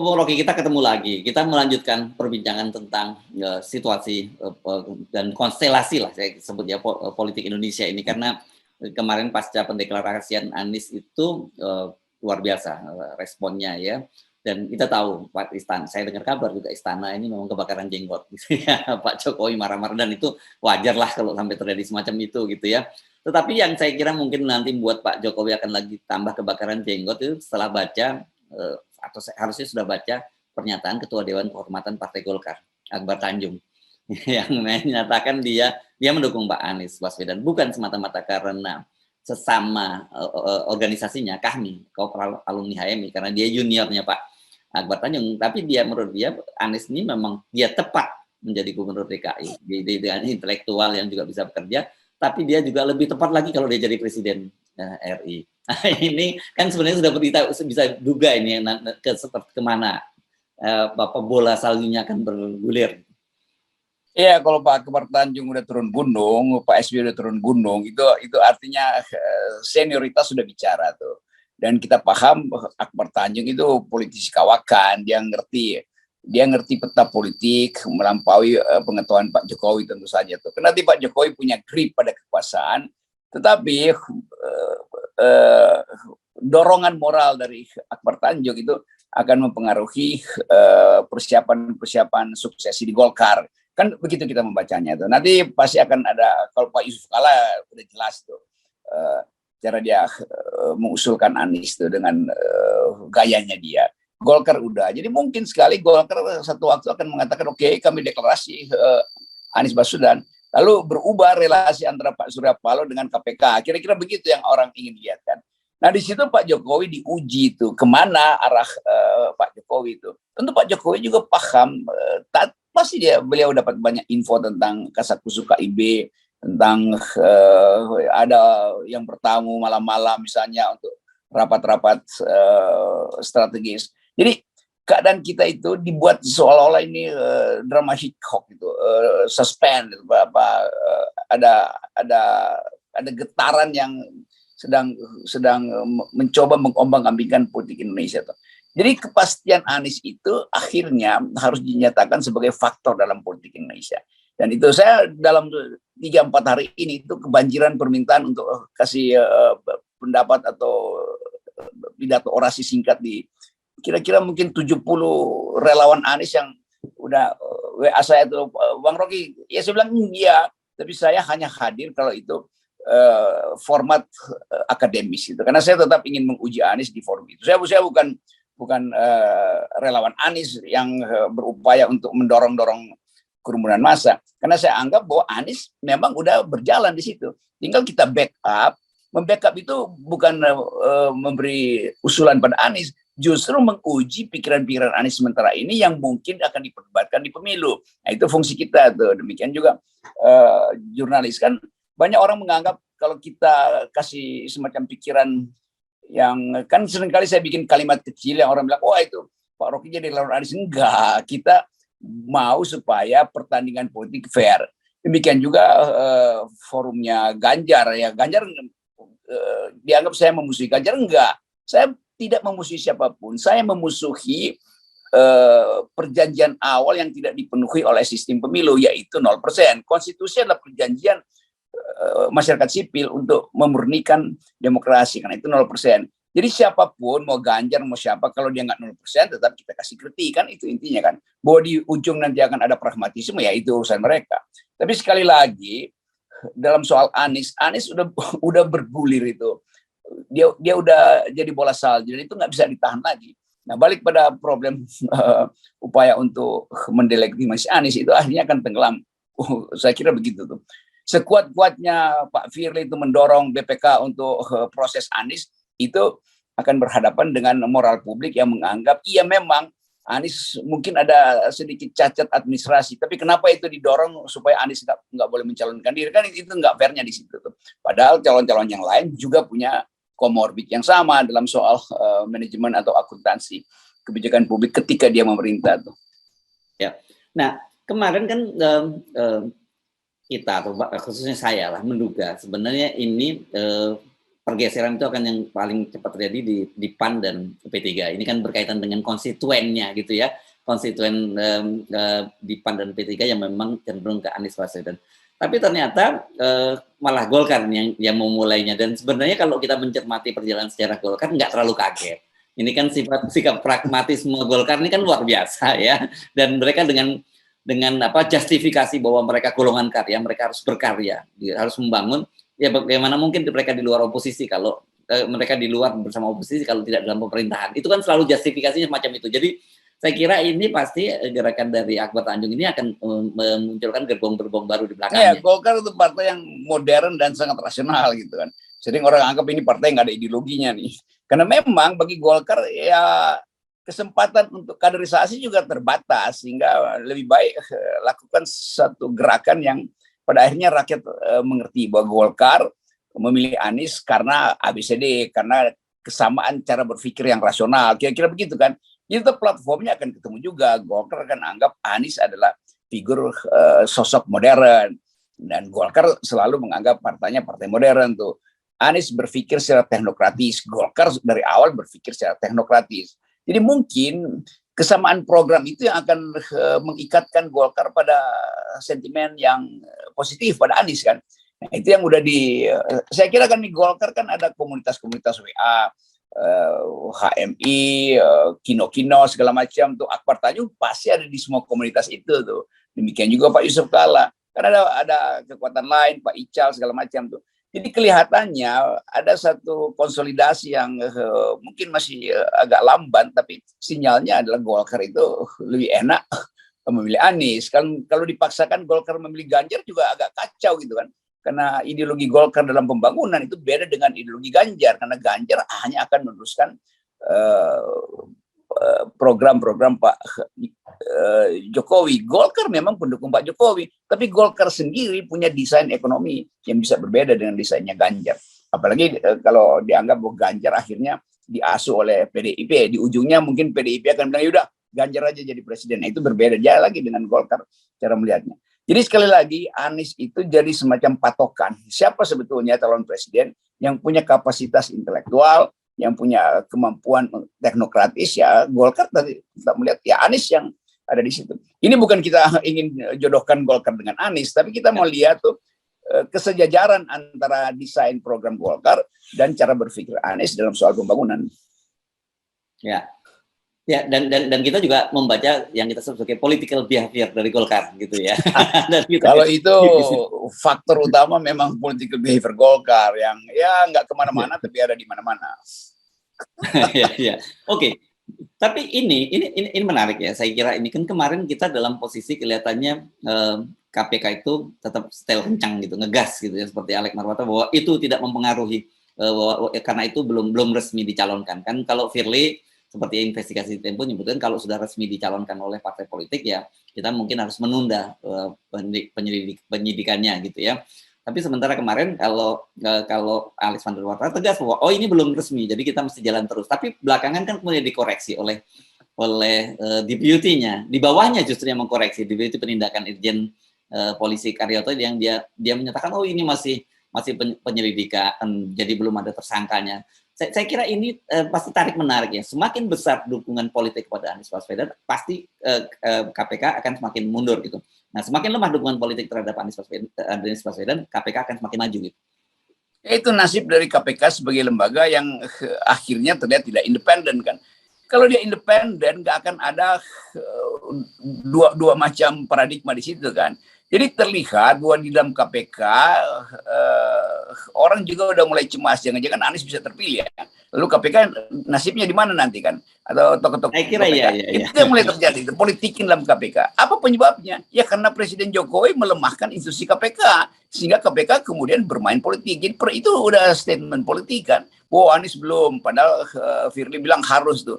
Bung Rocky, kita ketemu lagi. Kita melanjutkan perbincangan tentang situasi dan konstelasi lah saya sebut ya politik Indonesia ini, karena kemarin pasca pendeklarasian Anies itu luar biasa responnya ya. Dan kita tahu Pak Istana, saya dengar kabar juga Istana ini memang kebakaran jenggot gitu ya. Pak Jokowi marah-marah, dan itu wajar lah kalau sampai terjadi semacam itu gitu ya. Tetapi yang saya kira mungkin nanti buat Pak Jokowi akan lagi tambah kebakaran jenggot itu setelah baca atau harusnya sudah baca pernyataan Ketua Dewan Kehormatan Partai Golkar, Akbar Tanjung, yang menyatakan dia mendukung Pak Anies Baswedan bukan semata-mata karena sesama organisasinya kami, Kopral Alumni HMI, karena dia juniornya Pak Akbar Tanjung, tapi menurut dia Anies ini memang dia tepat menjadi gubernur DKI, dia intelektual yang juga bisa bekerja, tapi dia juga lebih tepat lagi kalau dia jadi presiden RI. Nah, ini kan sebenarnya sudah bisa duga ini kemana Bapak bola saljunya akan bergulir. Iya, kalau Pak Akbar Tanjung udah turun gunung, Pak SBY udah turun gunung, itu artinya senioritas sudah bicara tuh. Dan kita paham Akbar Tanjung itu politisi kawakan, dia ngerti peta politik melampaui pengetahuan Pak Jokowi tentu saja tuh. Nanti Pak Jokowi punya grip pada kekuasaan, tetapi dorongan moral dari Akbar Tanjung itu akan mempengaruhi persiapan suksesi di Golkar. Kan begitu kita membacanya tuh. Nanti pasti akan ada, kalau Pak Yusuf Kala udah jelas tuh cara dia mengusulkan Anies tuh dengan gayanya dia. Golkar udah. Jadi mungkin sekali Golkar satu waktu akan mengatakan oke, kami deklarasi Anies Baswedan. Lalu berubah relasi antara Pak Surya Paloh dengan KPK. Kira-kira begitu yang orang ingin lihat kan. Nah di situ Pak Jokowi diuji itu kemana arah Pak Jokowi itu. Tentu Pak Jokowi juga paham pasti beliau dapat banyak info tentang Kasakusuk KIB, tentang ada yang bertamu malam-malam misalnya untuk rapat-rapat strategis. Jadi keadaan kita itu dibuat seolah-olah ini drama Hitchcock gitu, suspense, ada getaran yang sedang mencoba mengombang-ambingkan politik Indonesia tuh. Jadi kepastian Anies itu akhirnya harus dinyatakan sebagai faktor dalam politik Indonesia. Dan itu saya dalam 3-4 hari ini itu kebanjiran permintaan untuk kasih pendapat atau pidato orasi singkat di kira-kira mungkin 70 relawan Anies yang udah WA saya tuh, Bang Rocky, ya saya bilang iya, tapi saya hanya hadir kalau itu format akademis itu, karena saya tetap ingin menguji Anies di forum itu. Saya bukan relawan Anies yang berupaya untuk mendorong kerumunan massa, karena saya anggap bahwa Anies memang udah berjalan di situ. Tinggal kita backup. Membackup itu bukan memberi usulan pada Anies, justru menguji pikiran-pikiran Anies sementara ini yang mungkin akan diperdebatkan di pemilu. Nah itu fungsi kita tuh. Demikian juga jurnalis kan banyak orang menganggap kalau kita kasih semacam pikiran yang kan seringkali saya bikin kalimat kecil yang orang bilang, oh itu Pak Rocky jadi lawan Anies. Enggak, kita mau supaya pertandingan politik fair. Demikian juga forumnya Ganjar ya. Ganjar dianggap saya memusuhi Ganjar, enggak. Saya tidak memusuhi siapapun. Saya memusuhi perjanjian awal yang tidak dipenuhi oleh sistem pemilu, yaitu 0%. Konstitusi adalah perjanjian masyarakat sipil untuk memurnikan demokrasi, karena itu 0%. Jadi siapapun, mau Ganjar, mau siapa, kalau dia nggak 0%, tetap kita kasih kritik, kan itu intinya kan. Bahwa di ujung nanti akan ada pragmatisme, ya itu urusan mereka. Tapi sekali lagi, dalam soal Anies udah bergulir itu. Dia udah jadi bola salju, dan itu nggak bisa ditahan lagi. Nah, balik pada problem upaya untuk mendelegitimasi Anies, itu akhirnya akan tenggelam. Saya kira begitu tuh. Sekuat-kuatnya Pak Firly itu mendorong BPK untuk proses Anies, itu akan berhadapan dengan moral publik yang menganggap iya memang Anies mungkin ada sedikit cacat administrasi, tapi kenapa itu didorong supaya Anies nggak boleh mencalonkan diri, kan itu nggak fairnya di situ tuh. Padahal calon-calon yang lain juga punya komorbid yang sama dalam soal manajemen atau akuntansi kebijakan publik ketika dia memerintah tuh. Ya, nah kemarin kan kita atau khususnya saya lah menduga sebenarnya ini pergeseran itu akan yang paling cepat terjadi di PAN dan P3. Ini kan berkaitan dengan konstituennya gitu ya, konstituen di PAN dan P3 yang memang cenderung ke Anies Baswedan. Tapi ternyata malah Golkar yang memulainya, dan sebenarnya kalau kita mencermati perjalanan sejarah Golkar nggak terlalu kaget. Ini kan sikap pragmatisme Golkar ini kan luar biasa ya, dan mereka dengan justifikasi bahwa mereka golongan karya, mereka harus berkarya, harus membangun. Ya bagaimana mungkin mereka di luar oposisi kalau mereka di luar bersama oposisi kalau tidak dalam pemerintahan. Itu kan selalu justifikasinya semacam itu. Jadi saya kira ini pasti gerakan dari Akbar Tanjung ini akan memunculkan gerbong-gerbong baru di belakangnya. Ya, Golkar itu partai yang modern dan sangat rasional gitu kan. Sering orang anggap ini partai yang nggak ada ideologinya nih. Karena memang bagi Golkar ya kesempatan untuk kaderisasi juga terbatas, sehingga lebih baik lakukan satu gerakan yang pada akhirnya rakyat mengerti bahwa Golkar memilih Anies karena ABCD, karena kesamaan cara berpikir yang rasional, kira-kira begitu kan. Itu platformnya akan ketemu juga. Golkar akan anggap Anies adalah figur sosok modern, dan Golkar selalu menganggap partainya partai modern tuh. Anies berpikir secara teknokratis, Golkar dari awal berpikir secara teknokratis. Jadi mungkin kesamaan program itu yang akan mengikatkan Golkar pada sentimen yang positif pada Anies kan. Nah, itu yang udah saya kira kan di Golkar kan ada komunitas-komunitas WA, HMI, Kino segala macam tuh. Akbar Tanjung pasti ada di semua komunitas itu tuh. Demikian juga Pak Yusuf Kalla. Karena ada kekuatan lain, Pak Ical segala macam tuh. Jadi kelihatannya ada satu konsolidasi yang mungkin masih agak lamban, tapi sinyalnya adalah Golkar itu lebih enak memilih Anies. Kalau dipaksakan Golkar memilih Ganjar juga agak kacau gitu kan. Karena ideologi Golkar dalam pembangunan itu beda dengan ideologi Ganjar. Karena Ganjar hanya akan meneruskan program-program Pak Jokowi. Golkar memang pendukung Pak Jokowi, tapi Golkar sendiri punya desain ekonomi yang bisa berbeda dengan desainnya Ganjar. Apalagi kalau dianggap bahwa Ganjar akhirnya diasuh oleh PDIP, di ujungnya mungkin PDIP akan bilang yaudah Ganjar aja jadi presiden. Nah, itu berbeda dia lagi dengan Golkar cara melihatnya. Jadi sekali lagi Anies itu jadi semacam patokan siapa sebetulnya calon presiden yang punya kapasitas intelektual, yang punya kemampuan teknokratis. Ya Golkar tadi kita melihat ya Anies yang ada di situ. Ini bukan kita ingin jodohkan Golkar dengan Anies, tapi kita mau lihat tuh kesejajaran antara desain program Golkar dan cara berpikir Anies dalam soal pembangunan. Ya, ya, dan kita juga membaca yang kita sebut sebagai political behavior dari Golkar gitu ya. Dan kalau itu faktor utama memang political behavior Golkar yang ya nggak kemana-mana tapi ada di mana-mana. Ya. Oke. Tapi ini menarik ya. Saya kira ini kan kemarin kita dalam posisi kelihatannya KPK itu tetap setel kencang gitu, ngegas gitu ya, seperti Alex Marwata bahwa itu tidak mempengaruhi karena itu belum resmi dicalonkan. Kan kalau Firly seperti investigasi Tempo menyebutkan kalau sudah resmi dicalonkan oleh partai politik ya kita mungkin harus menunda penyidikannya gitu ya. Tapi sementara kemarin kalau Alex van der Warta tegas bahwa ini belum resmi, jadi kita mesti jalan terus. Tapi belakangan kan kemudian dikoreksi oleh deputy-nya, di bawahnya justru yang mengkoreksi, deputy penindakan Irjen Polisi Karyoto yang dia menyatakan ini masih penyelidikan, jadi belum ada tersangkanya. Saya kira ini pasti tarik menarik ya. Semakin besar dukungan politik kepada Anies Baswedan, pasti KPK akan semakin mundur gitu. Nah, semakin lemah dukungan politik terhadap Anies Baswedan, KPK akan semakin maju gitu. Itu nasib dari KPK sebagai lembaga yang akhirnya terlihat tidak independen kan. Kalau dia independen, nggak akan ada dua macam paradigma di situ kan. Jadi terlihat bahwa di dalam KPK orang juga udah mulai cemas, jangan-jangan Anies bisa terpilih ya. Lalu KPK nasibnya di mana nanti kan? Atau tokoh-tokoh KPK. Iya. Itu yang mulai terjadi, politikin dalam KPK. Apa penyebabnya? Ya karena Presiden Jokowi melemahkan institusi KPK, sehingga KPK kemudian bermain politik. Jadi itu udah statement politik kan. Anies belum, padahal Firly bilang harus tuh.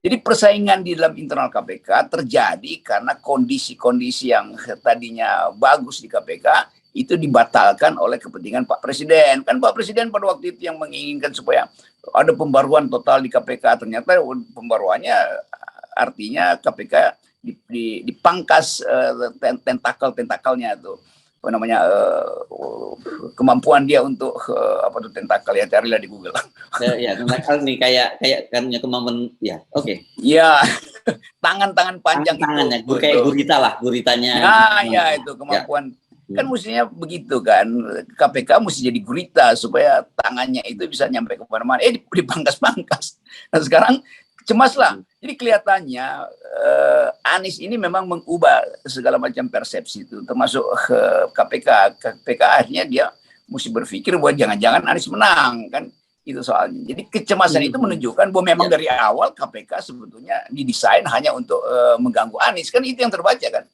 Jadi persaingan di dalam internal KPK terjadi karena kondisi-kondisi yang tadinya bagus di KPK itu dibatalkan oleh kepentingan Pak Presiden. Kan Pak Presiden pada waktu itu yang menginginkan supaya ada pembaruan total di KPK. Ternyata pembaruannya artinya KPK dipangkas tentakel-tentakelnya tuh. apa namanya kemampuan dia untuk apa tuh tentakel ya, carilah di Google. Ya, tentakel nih kayak punya kemampuan ya. Oke. Ya, tangan-tangan panjang tangannya, itu. kayak gurita lah, guritanya. Nah, ya itu kemampuan. Kan mestinya begitu kan, KPK mesti jadi gurita supaya tangannya itu bisa nyampe ke mana-mana. Dipangkas-pangkas. Nah sekarang cemas lah. Jadi kelihatannya Anies ini memang mengubah segala macam persepsi itu, termasuk KPK. KPK akhirnya dia mesti berpikir bahwa jangan-jangan Anies menang kan. Itu soalnya. Jadi kecemasan itu menunjukkan bahwa memang dari awal KPK sebetulnya didesain hanya untuk mengganggu Anies. Kan itu yang terbaca kan.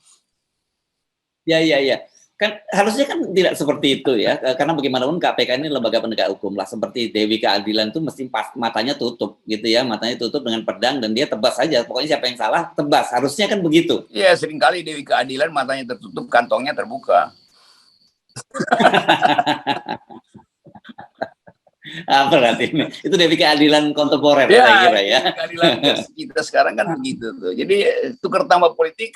Ya. Kan harusnya kan tidak seperti itu ya, karena bagaimanapun KPK ini lembaga penegak hukum lah, seperti Dewi Keadilan itu mesti matanya tutup gitu ya, matanya tutup dengan pedang dan dia tebas saja, pokoknya siapa yang salah tebas, harusnya kan begitu. Iya, seringkali Dewi Keadilan matanya tertutup, kantongnya terbuka. Apa berarti ini? Itu Dewi Keadilan kontemporer ya, saya kira ya. Keadilan kita sekarang kan begitu tuh. Jadi tukar tambah politik,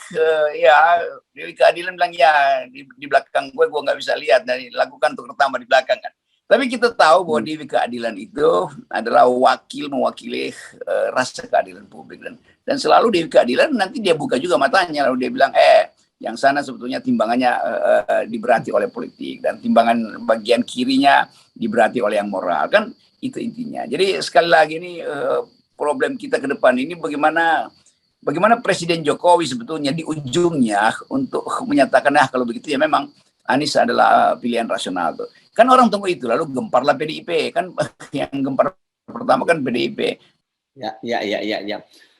ya Dewi Keadilan bilang ya di belakang gue nggak bisa lihat dan lakukan tukar tambah di belakang kan. Tapi kita tahu bahwa Dewi Keadilan itu adalah mewakili rasa keadilan publik dan selalu Dewi Keadilan nanti dia buka juga matanya lalu dia bilang yang sana sebetulnya timbangannya diberati oleh politik dan timbangan bagian kirinya diberati oleh yang moral kan, itu intinya. Jadi sekali lagi ini problem kita ke depan ini bagaimana Presiden Jokowi sebetulnya di ujungnya untuk menyatakan kalau begitu ya memang Anies adalah pilihan rasional tuh. Kan orang tunggu itu lalu gemparlah PDIP kan yang gempar pertama kan PDIP. Ya.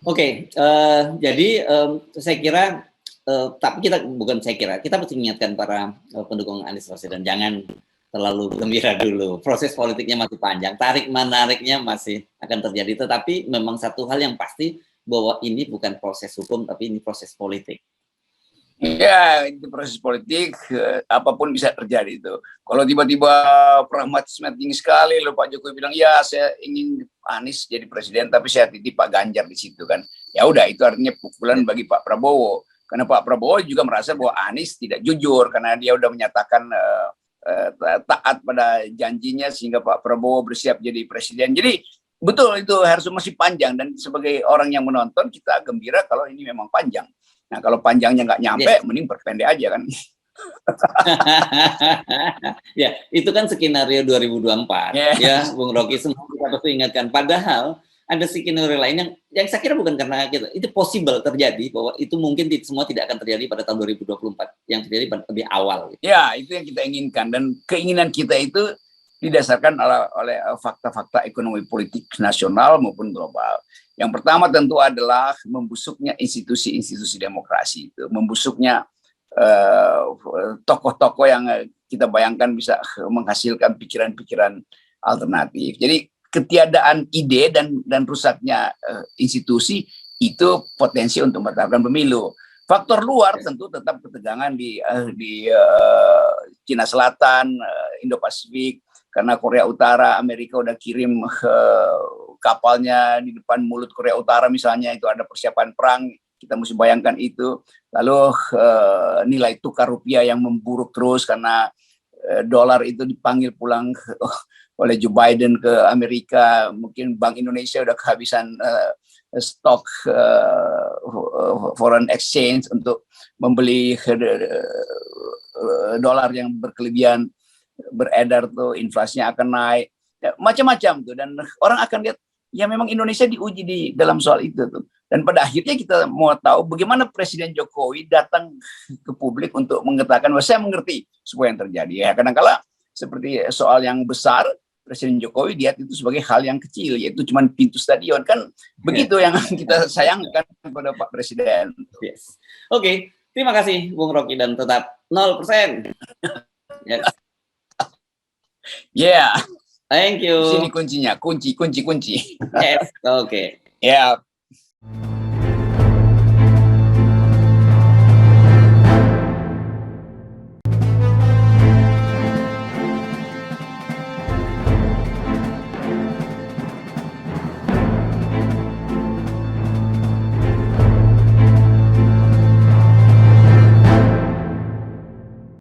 Oke, jadi saya kira tapi kita mesti mengingatkan para pendukung Anies Baswedan jangan terlalu gembira dulu. Proses politiknya masih panjang, tarik-menariknya masih akan terjadi. Tetapi memang satu hal yang pasti bahwa ini bukan proses hukum, tapi ini proses politik. Ya, itu proses politik, apapun bisa terjadi itu. Kalau tiba-tiba pragmatisme tinggi sekali, lalu Pak Jokowi bilang, ya saya ingin Anies jadi presiden, tapi saya titip Pak Ganjar di situ kan. Ya udah, itu artinya pukulan bagi Pak Prabowo. Karena Pak Prabowo juga merasa bahwa Anies tidak jujur, karena dia udah menyatakan taat pada janjinya sehingga Pak Prabowo bersiap jadi presiden. Jadi betul itu harus masih panjang dan sebagai orang yang menonton kita gembira kalau ini memang panjang. Nah kalau panjangnya nggak nyampe, mending perpendek aja kan. Ya itu kan skenario 2024 ya Bung Rocky, semua kita pasti ingatkan. Padahal ada skenario lain yang saya kira bukan karena gitu, itu possible terjadi bahwa itu mungkin semua tidak akan terjadi pada tahun 2024 yang terjadi pada lebih awal. Gitu. Ya itu yang kita inginkan dan keinginan kita itu didasarkan oleh fakta-fakta ekonomi politik nasional maupun global. Yang pertama tentu adalah membusuknya institusi-institusi demokrasi itu, membusuknya tokoh-tokoh yang kita bayangkan bisa menghasilkan pikiran-pikiran alternatif. Jadi ketiadaan ide dan rusaknya institusi itu potensi untuk membatalkan pemilu. Faktor luar tentu tetap ketegangan di Cina Selatan, Indo-Pasifik, karena Korea Utara, Amerika udah kirim kapalnya di depan mulut Korea Utara misalnya, itu ada persiapan perang, kita mesti bayangkan itu. Lalu nilai tukar rupiah yang memburuk terus karena dolar itu dipanggil pulang oleh Joe Biden ke Amerika, mungkin Bank Indonesia udah kehabisan stok foreign exchange untuk membeli dolar yang berkelebihan beredar tuh, inflasinya akan naik, ya, macam-macam tuh, dan orang akan lihat ya memang Indonesia diuji di dalam soal itu tuh. Dan pada akhirnya kita mau tahu bagaimana Presiden Jokowi datang ke publik untuk mengatakan bahwa saya mengerti semua yang terjadi. Ya kadang-kala seperti soal yang besar, Presiden Jokowi lihat itu sebagai hal yang kecil, yaitu cuma pintu stadion kan, begitu yang kita sayangkan kepada Pak Presiden. Yes. Oke, terima kasih Bung Rocky dan tetap 0%. Yes. Yeah. Thank you. Sini kuncinya, kunci. Yes, oke. Yeah.